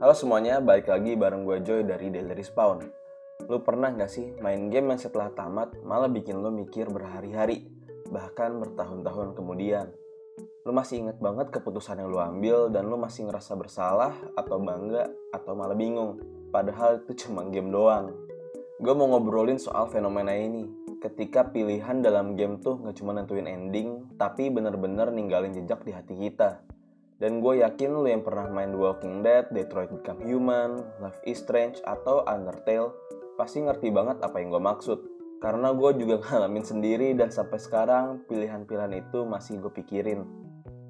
Halo semuanya, balik lagi bareng gue Joy dari Daily Respawn. Lu pernah gak sih main game yang setelah tamat malah bikin lu mikir berhari-hari, bahkan bertahun-tahun kemudian? Lu masih inget banget keputusan yang lu ambil dan lu masih ngerasa bersalah atau bangga atau malah bingung, padahal itu cuma game doang. Gue mau ngobrolin soal fenomena ini, ketika pilihan dalam game tuh gak cuma nentuin ending, tapi bener-bener ninggalin jejak di hati kita. Dan gue yakin lo yang pernah main The Walking Dead, Detroit Become Human, Life is Strange, atau Undertale pasti ngerti banget apa yang gue maksud. Karena gue juga ngalamin sendiri dan sampai sekarang pilihan-pilihan itu masih gue pikirin.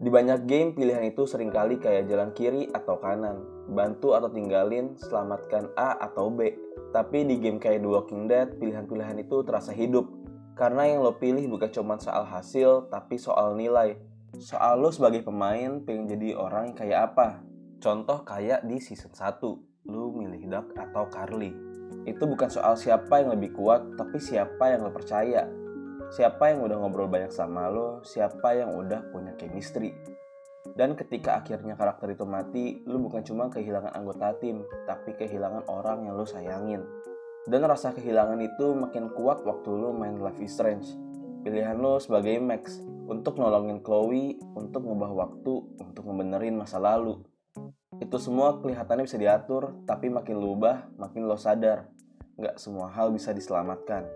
Di banyak game pilihan itu seringkali kayak jalan kiri atau kanan, bantu atau tinggalin, selamatkan A atau B. Tapi di game kayak The Walking Dead, pilihan-pilihan itu terasa hidup. Karena yang lo pilih bukan cuma soal hasil, tapi soal nilai. Soal lo sebagai pemain pengen jadi orang yang kayak apa. Contoh kayak di season 1, lo milih Doug atau Carly. Itu bukan soal siapa yang lebih kuat, tapi siapa yang lo percaya. Siapa yang udah ngobrol banyak sama lo, siapa yang udah punya chemistry. Dan ketika akhirnya karakter itu mati, lo bukan cuma kehilangan anggota tim, tapi kehilangan orang yang lo sayangin. Dan rasa kehilangan itu makin kuat waktu lo main Life is Strange. Pilihan lo sebagai Max, untuk nolongin Chloe, untuk ngubah waktu, untuk ngebenerin masa lalu. Itu semua kelihatannya bisa diatur, tapi makin lo ubah, makin lo sadar. Nggak semua hal bisa diselamatkan.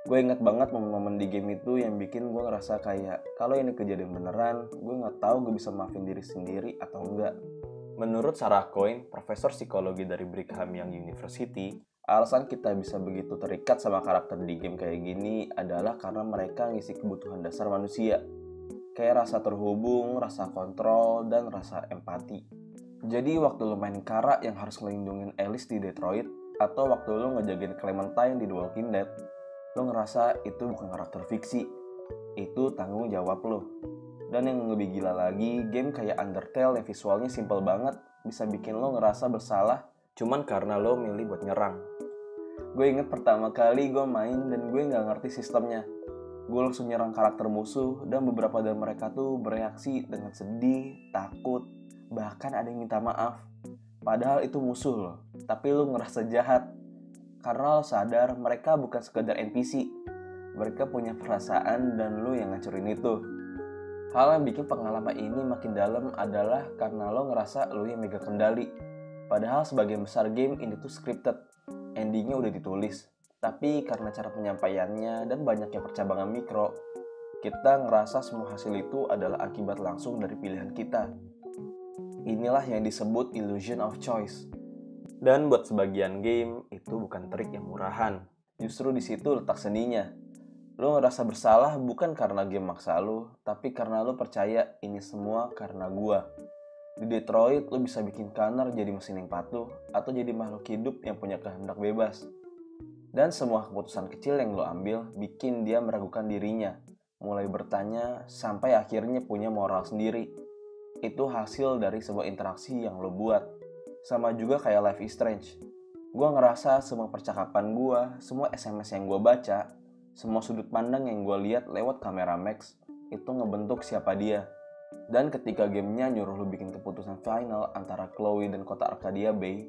Gue inget banget momen-momen di game itu yang bikin gue ngerasa kayak kalau ini kejadian beneran, gue nggak tahu gue bisa maafin diri sendiri atau enggak. Menurut Sarah Coyne, profesor psikologi dari Brigham Young University, alasan kita bisa begitu terikat sama karakter di game kayak gini adalah karena mereka ngisi kebutuhan dasar manusia. Kayak rasa terhubung, rasa kontrol, dan rasa empati. Jadi waktu lo main Kara yang harus ngelindungin Alice di Detroit, atau waktu lo ngejagain Clementine di The Walking Dead, lo ngerasa itu bukan karakter fiksi, itu tanggung jawab lo. Dan yang lebih gila lagi, game kayak Undertale yang visualnya simple banget bisa bikin lo ngerasa bersalah cuman karena lo milih buat nyerang. Gue inget pertama kali gue main dan gue gak ngerti sistemnya. Gue langsung nyerang karakter musuh dan beberapa dari mereka tuh bereaksi dengan sedih, takut, bahkan ada yang minta maaf. Padahal itu musuh lo, tapi lo ngerasa jahat. Karena lo sadar mereka bukan sekedar NPC. Mereka punya perasaan dan lo yang ngancurin itu. Hal yang bikin pengalaman ini makin dalam adalah karena lo ngerasa lo yang megang kendali. Padahal sebagian besar game ini tuh scripted. Endingnya udah ditulis. Tapi karena cara penyampaiannya dan banyaknya percabangan mikro, kita ngerasa semua hasil itu adalah akibat langsung dari pilihan kita. Inilah yang disebut illusion of choice. Dan buat sebagian game, itu bukan trik yang murahan. Justru di situ letak seninya. Lo ngerasa bersalah bukan karena game maksa lo, tapi karena lo percaya ini semua karena gua. Di Detroit, lo bisa bikin Connor jadi mesin yang patuh, atau jadi makhluk hidup yang punya kehendak bebas. Dan semua keputusan kecil yang lo ambil bikin dia meragukan dirinya, mulai bertanya sampai akhirnya punya moral sendiri. Itu hasil dari sebuah interaksi yang lo buat. Sama juga kayak Life is Strange. Gue ngerasa semua percakapan gue, semua SMS yang gue baca, semua sudut pandang yang gue lihat lewat kamera Max, itu ngebentuk siapa dia. Dan ketika gamenya nyuruh lo bikin keputusan final antara Chloe dan kota Arcadia Bay,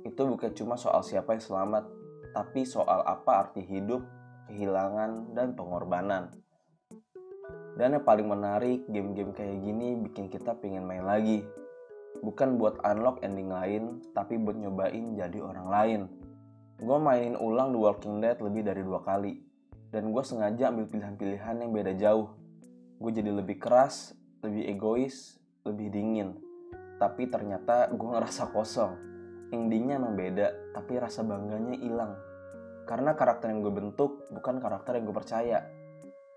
itu bukan cuma soal siapa yang selamat, tapi soal apa arti hidup, kehilangan, dan pengorbanan. Dan yang paling menarik, game-game kayak gini bikin kita pengen main lagi. Bukan buat unlock ending lain, tapi buat nyobain jadi orang lain. Gue mainin ulang The Walking Dead lebih dari 2 kali. Dan gue sengaja ambil pilihan-pilihan yang beda jauh. Gue jadi lebih keras, lebih egois, lebih dingin. Tapi ternyata gue ngerasa kosong. Endingnya emang beda, tapi rasa bangganya hilang. Karena karakter yang gue bentuk bukan karakter yang gue percaya.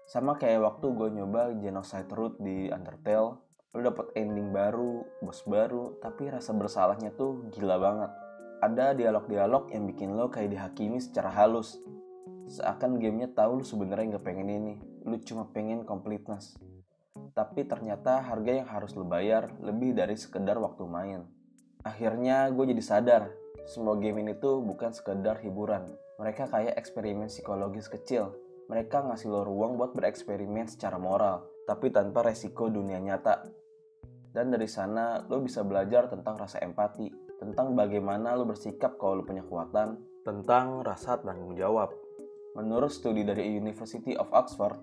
Sama kayak waktu gue nyoba Genocide Root di Undertale, lo dapet ending baru, bos baru, tapi rasa bersalahnya tuh gila banget. Ada dialog-dialog yang bikin lo kayak dihakimi secara halus. Seakan gamenya tahu lo sebenarnya gak pengen ini, lo cuma pengen completeness. Tapi ternyata harga yang harus lo bayar lebih dari sekedar waktu main. Akhirnya gue jadi sadar, semua game ini tuh bukan sekedar hiburan. Mereka kayak eksperimen psikologis kecil. Mereka ngasih lo ruang buat bereksperimen secara moral, tapi tanpa resiko dunia nyata. Dan dari sana lo bisa belajar tentang rasa empati, tentang bagaimana lo bersikap kalau lo punya kekuatan, tentang rasa tanggung jawab. Menurut studi dari University of Oxford,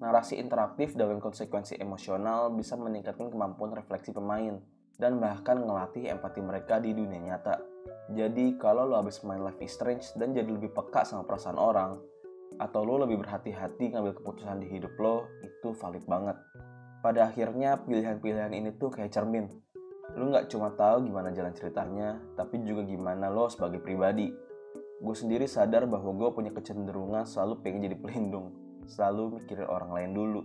narasi interaktif dengan konsekuensi emosional bisa meningkatkan kemampuan refleksi pemain dan bahkan ngelatih empati mereka di dunia nyata. Jadi kalau lo habis main Life is Strange dan jadi lebih peka sama perasaan orang, atau lo lebih berhati-hati ngambil keputusan di hidup lo, itu valid banget. Pada akhirnya pilihan-pilihan ini tuh kayak cermin. Lo nggak cuma tahu gimana jalan ceritanya, tapi juga gimana lo sebagai pribadi. Gue sendiri sadar bahwa gue punya kecenderungan selalu pengen jadi pelindung, selalu mikirin orang lain dulu.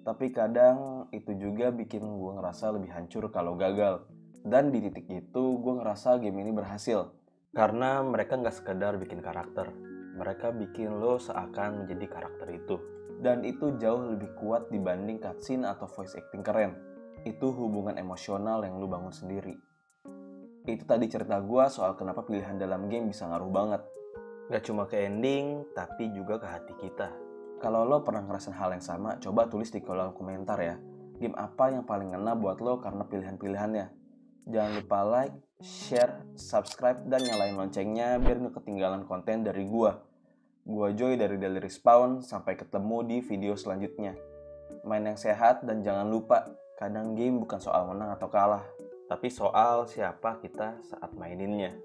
Tapi kadang itu juga bikin gue ngerasa lebih hancur kalau gagal. Dan di titik itu gue ngerasa game ini berhasil. Karena mereka nggak sekedar bikin karakter, mereka bikin lo seakan menjadi karakter itu. Dan itu jauh lebih kuat dibanding cutscene atau voice acting keren. Itu hubungan emosional yang lo bangun sendiri. Itu tadi cerita gue soal kenapa pilihan dalam game bisa ngaruh banget. Gak cuma ke ending, tapi juga ke hati kita. Kalau lo pernah ngerasain hal yang sama, coba tulis di kolom komentar ya. Game apa yang paling ngena buat lo karena pilihan-pilihannya. Jangan lupa like, share, subscribe, dan nyalain loncengnya biar gak ketinggalan konten dari gua. Gua Joy dari Daily Respawn, sampai ketemu di video selanjutnya. Main yang sehat dan jangan lupa, kadang game bukan soal menang atau kalah, tapi soal siapa kita saat maininnya.